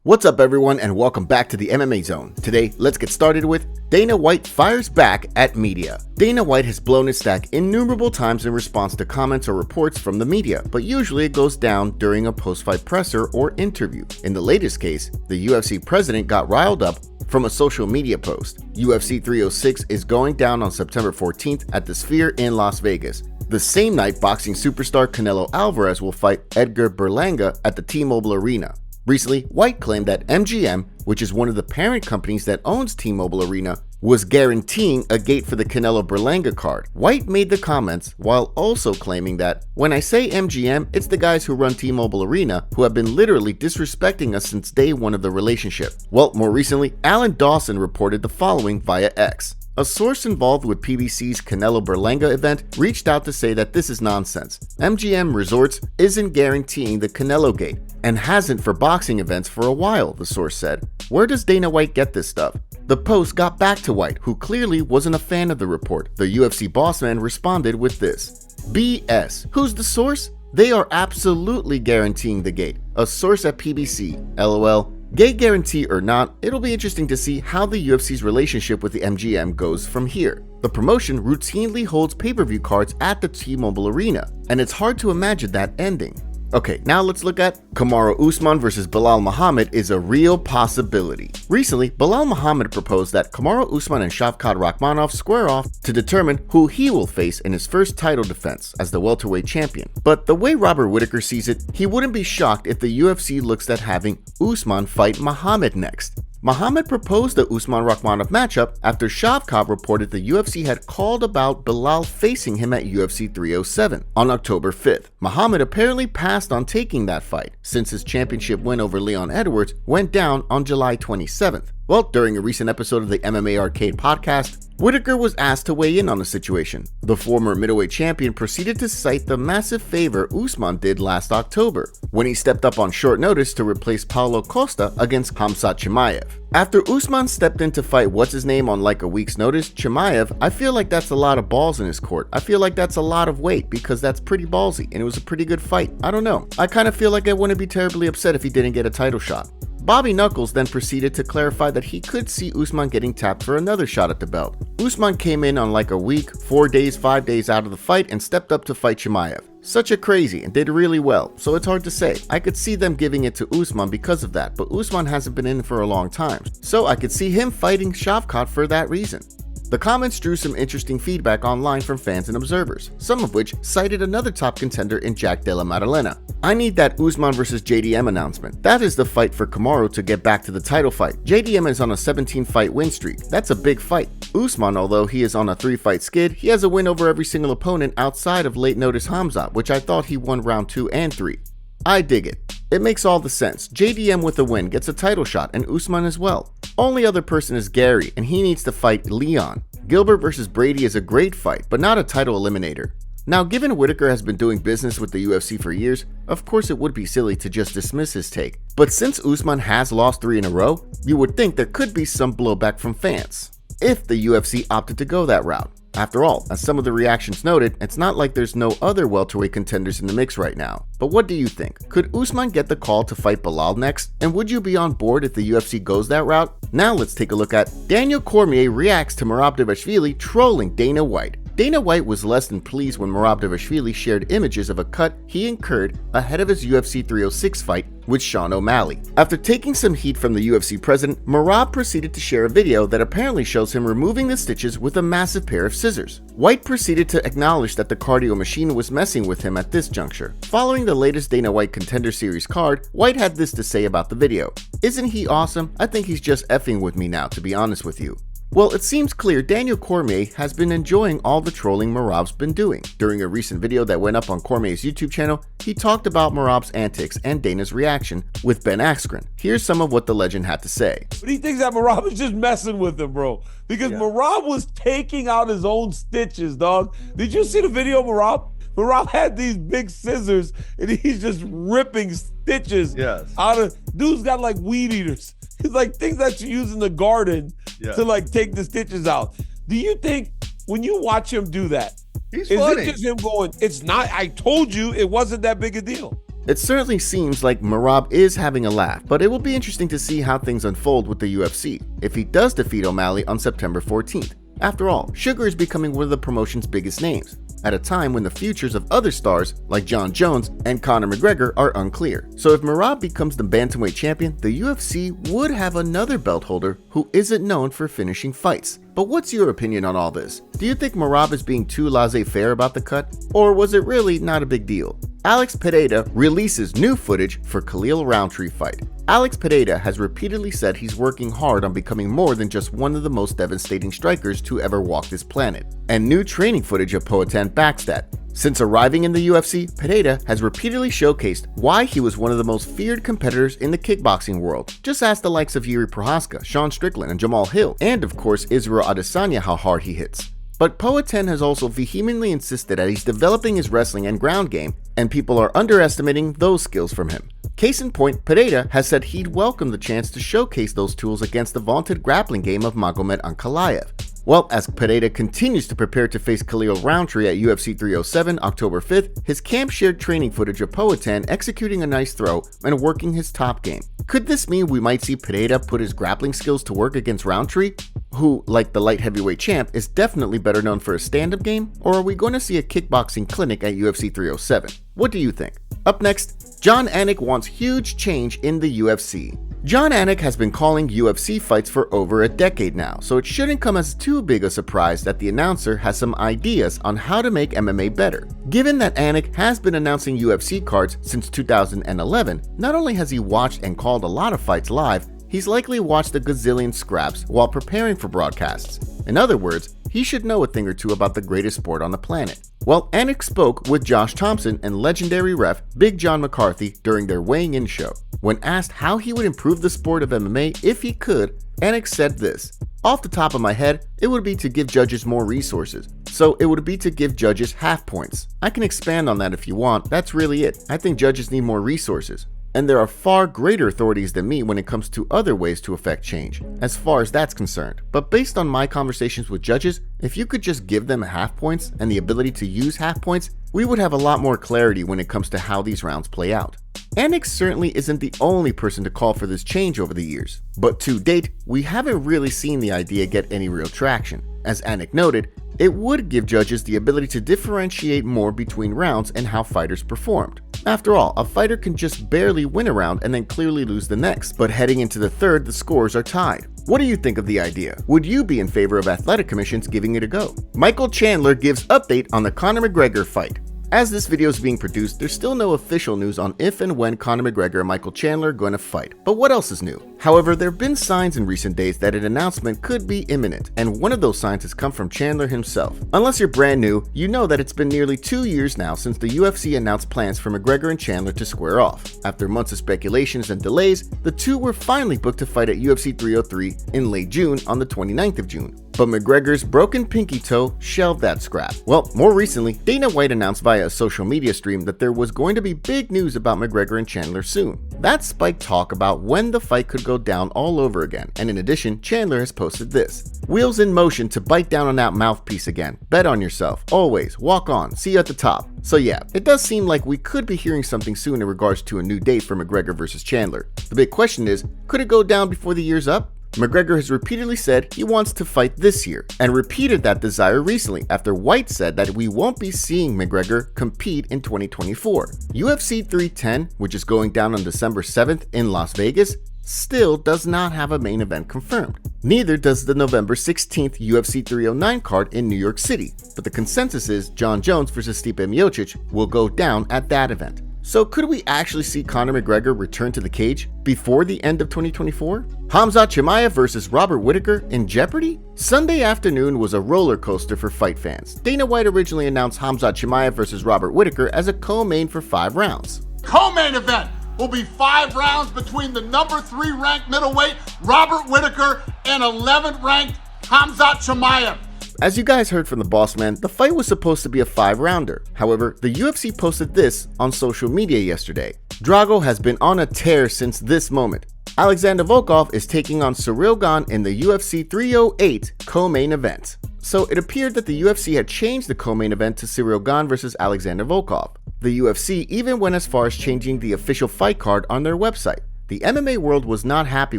What's up everyone and welcome back to the MMA Zone. Today, let's get started with Dana White fires back at media. Dana White has blown his stack innumerable times in response to comments or reports from the media, but usually it goes down during a post-fight presser or interview. In the latest case, the UFC president got riled up from a social media post. UFC 306 is going down on September 14th at the Sphere in Las Vegas. The same night, boxing superstar Canelo Alvarez will fight Edgar Berlanga at the T-Mobile Arena. Recently, White claimed that MGM, which is one of the parent companies that owns T-Mobile Arena, was guaranteeing a gate for the Canelo Berlanga card. White made the comments while also claiming that, when I say MGM, it's the guys who run T-Mobile Arena who have been literally disrespecting us since day one of the relationship. Well, more recently, Alan Dawson reported the following via X. A source involved with PBC's Canelo Berlanga event reached out to say that this is nonsense. MGM Resorts isn't guaranteeing the Canelo gate and hasn't for boxing events for a while, the source said. Where does Dana White get this stuff? The post got back to White, who clearly wasn't a fan of the report. The UFC boss man responded with this: BS. Who's the source? They are absolutely guaranteeing the gate. A source at PBC. LOL. Gate guarantee or not, it'll be interesting to see how the UFC's relationship with the MGM goes from here. The promotion routinely holds pay-per-view cards at the T-Mobile Arena, and it's hard to imagine that ending. Okay, now let's look at Kamaru Usman versus Belal Muhammad is a real possibility. Recently, Belal Muhammad proposed that Kamaru Usman and Shavkat Rakhmonov square off to determine who he will face in his first title defense as the welterweight champion. But the way Robert Whittaker sees it, he wouldn't be shocked if the UFC looks at having Usman fight Muhammad next. Muhammad proposed the Usman-Rakhmonov matchup after Shavkat reported the UFC had called about Belal facing him at UFC 307 on October 5th. Muhammad apparently passed on taking that fight, since his championship win over Leon Edwards went down on July 27th. Well, during a recent episode of the MMA Arcade podcast, Whittaker was asked to weigh in on the situation. The former middleweight champion proceeded to cite the massive favor Usman did last October, when he stepped up on short notice to replace Paulo Costa against Khamzat Chimaev. After Usman stepped in to fight what's-his-name on like a week's notice, Chimaev, I feel like that's a lot of balls in his court. I feel like that's a lot of weight because that's pretty ballsy and it was a pretty good fight. I don't know. I kind of feel like I wouldn't be terribly upset if he didn't get a title shot. Bobby Knuckles then proceeded to clarify that he could see Usman getting tapped for another shot at the belt. Usman came in on like a week, 4 days, 5 days out of the fight and stepped up to fight Chimaev. Such a crazy and did really well, so it's hard to say. I could see them giving it to Usman because of that, but Usman hasn't been in for a long time, so I could see him fighting Shavkat for that reason. The comments drew some interesting feedback online from fans and observers, some of which cited another top contender in Jack Della Maddalena. I need that Usman vs JDM announcement. That is the fight for Kamaru to get back to the title fight. JDM is on a 17-fight win streak. That's a big fight. Usman, although he is on a 3-fight skid, he has a win over every single opponent outside of late notice Khamzat, which I thought he won round 2 and 3. I dig it. It makes all the sense. JDM with a win gets a title shot and Usman as well. Only other person is Gary and he needs to fight Leon. Gilbert versus Brady is a great fight, but not a title eliminator. Now, given Whittaker has been doing business with the UFC for years, of course it would be silly to just dismiss his take. But since Usman has lost 3 in a row, you would think there could be some blowback from fans, if the UFC opted to go that route. After all, as some of the reactions noted, it's not like there's no other welterweight contenders in the mix right now. But what do you think? Could Usman get the call to fight Belal next? And would you be on board if the UFC goes that route? Now let's take a look at Daniel Cormier reacts to Merab Dvalishvili trolling Dana White. Dana White was less than pleased when Merab Dvalishvili shared images of a cut he incurred ahead of his UFC 306 fight with Sean O'Malley. After taking some heat from the UFC president, Merab proceeded to share a video that apparently shows him removing the stitches with a massive pair of scissors. White proceeded to acknowledge that the cardio machine was messing with him at this juncture. Following the latest Dana White Contender Series card, White had this to say about the video. "Isn't he awesome? I think he's just effing with me now, to be honest with you." Well, it seems clear Daniel Cormier has been enjoying all the trolling Merab's been doing. During a recent video that went up on Cormier's YouTube channel, he talked about Merab's antics and Dana's reaction with Ben Askren. Here's some of what the legend had to say. But he thinks that Merab is just messing with him, bro. Because Merab was taking out his own stitches, dog. Did you see the video of Merab? Merab had these big scissors and he's just ripping stitches out of, dude's got like weed eaters. It's like things that you use in the garden to like take the stitches out. Do you think when you watch him do that, he's is funny. it just him going, it's not, I told you it wasn't that big a deal? It certainly seems like Merab is having a laugh, but it will be interesting to see how things unfold with the UFC if he does defeat O'Malley on September 14th. After all, Sugar is becoming one of the promotion's biggest names, at a time when the futures of other stars like Jon Jones and Conor McGregor are unclear. So if Merab becomes the bantamweight champion, the UFC would have another belt holder who isn't known for finishing fights. But what's your opinion on all this? Do you think Merab is being too laissez-faire about the cut? Or was it really not a big deal? Alex Pereira releases new footage for Khalil Rountree fight. Alex Pereira has repeatedly said he's working hard on becoming more than just one of the most devastating strikers to ever walk this planet. And new training footage of Poatan backs that. Since arriving in the UFC, Pereira has repeatedly showcased why he was one of the most feared competitors in the kickboxing world. Just ask the likes of Yuri Prohaska, Sean Strickland, and Jamal Hill, and of course Israel Adesanya how hard he hits. But Poatan has also vehemently insisted that he's developing his wrestling and ground game, and people are underestimating those skills from him. Case in point, Pereira has said he'd welcome the chance to showcase those tools against the vaunted grappling game of Magomed Ankalaev. Well, as Pereira continues to prepare to face Khalil Rountree at UFC 307 October 5th, his camp shared training footage of Poatan executing a nice throw and working his top game. Could this mean we might see Pereira put his grappling skills to work against Rountree, who, like the light heavyweight champ, is definitely better known for a stand-up game? Or are we going to see a kickboxing clinic at UFC 307? What do you think? Up next, Jon Anik wants huge change in the UFC. Jon Anik has been calling UFC fights for over a decade now, so it shouldn't come as too big a surprise that the announcer has some ideas on how to make MMA better. Given that Anik has been announcing UFC cards since 2011, not only has he watched and called a lot of fights live, he's likely watched a gazillion scraps while preparing for broadcasts. In other words, he should know a thing or two about the greatest sport on the planet. Well, Anik spoke with Josh Thompson and legendary ref Big John McCarthy during their weighing-in show. When asked how he would improve the sport of MMA if he could, Anik said this: "Off the top of my head, it would be to give judges more resources. So it would be to give judges half points. I can expand on that if you want, that's really it. I think judges need more resources. And there are far greater authorities than me when it comes to other ways to affect change, as far as that's concerned. But based on my conversations with judges, if you could just give them half points and the ability to use half points, we would have a lot more clarity when it comes to how these rounds play out." Anik certainly isn't the only person to call for this change over the years, but to date, we haven't really seen the idea get any real traction. As Anik noted, it would give judges the ability to differentiate more between rounds and how fighters performed. After all, a fighter can just barely win a round and then clearly lose the next, but heading into the third, the scores are tied. What do you think of the idea? Would you be in favor of athletic commissions giving it a go? Michael Chandler gives update on the Conor McGregor fight. As this video is being produced, there's still no official news on if and when Conor McGregor and Michael Chandler are going to fight. But what else is new? However, there have been signs in recent days that an announcement could be imminent, and one of those signs has come from Chandler himself. Unless you're brand new, you know that it's been nearly 2 years now since the UFC announced plans for McGregor and Chandler to square off. After months of speculations and delays, the two were finally booked to fight at UFC 303 in late June on the 29th of June. But McGregor's broken pinky toe shelved that scrap. Well, more recently, Dana White announced via a social media stream that there was going to be big news about McGregor and Chandler soon. That spiked talk about when the fight could go down all over again, and in addition, Chandler has posted this: "Wheels in motion to bite down on that mouthpiece again. Bet on yourself. Always. Walk on. See you at the top." So yeah, it does seem like we could be hearing something soon in regards to a new date for McGregor versus Chandler. The big question is, could it go down before the year's up? McGregor has repeatedly said he wants to fight this year, and repeated that desire recently after White said that we won't be seeing McGregor compete in 2024. UFC 310, which is going down on December 7th in Las Vegas, still does not have a main event confirmed. Neither does the November 16th UFC 309 card in New York City, but the consensus is Jon Jones versus Stipe Miocic will go down at that event. So could we actually see Conor McGregor return to the cage before the end of 2024? Khamzat Chimaev versus Robert Whittaker in jeopardy? Sunday afternoon was a roller coaster for fight fans. Dana White originally announced Khamzat Chimaev versus Robert Whittaker as a co-main for 5 rounds. Co-main event will be 5 rounds between the number 3 ranked middleweight Robert Whittaker and 11th ranked Khamzat Chimaev. As you guys heard from the boss man, the fight was supposed to be a 5-rounder. However, the UFC posted this on social media yesterday. Drago has been on a tear since this moment. Alexander Volkov is taking on Ciryl Gane in the UFC 308 co-main event. So it appeared that the UFC had changed the co-main event to Ciryl Gane vs Alexander Volkov. The UFC even went as far as changing the official fight card on their website. The MMA world was not happy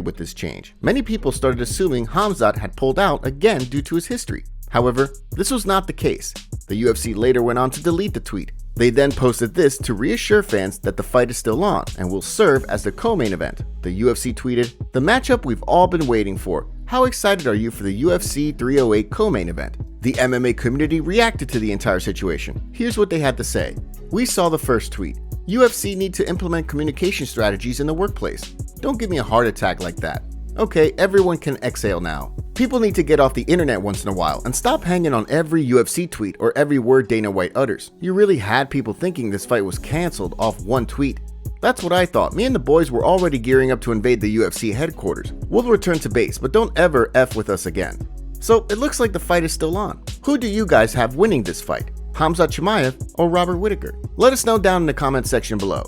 with this change. Many people started assuming Khamzat had pulled out again due to his history. However, this was not the case. The UFC later went on to delete the tweet. They then posted this to reassure fans that the fight is still on and will serve as the co-main event. The UFC tweeted, "The matchup we've all been waiting for. How excited are you for the UFC 308 co-main event?" The MMA community reacted to the entire situation. Here's what they had to say. "We saw the first tweet. UFC need to implement communication strategies in the workplace. Don't give me a heart attack like that. Okay, everyone can exhale now. People need to get off the internet once in a while and stop hanging on every UFC tweet or every word Dana White utters. You really had people thinking this fight was cancelled off one tweet. That's what I thought. Me and the boys were already gearing up to invade the UFC headquarters. We'll return to base, but don't ever F with us again." So it looks like the fight is still on. Who do you guys have winning this fight? Khamzat Chimaev or Robert Whittaker? Let us know down in the comment section below.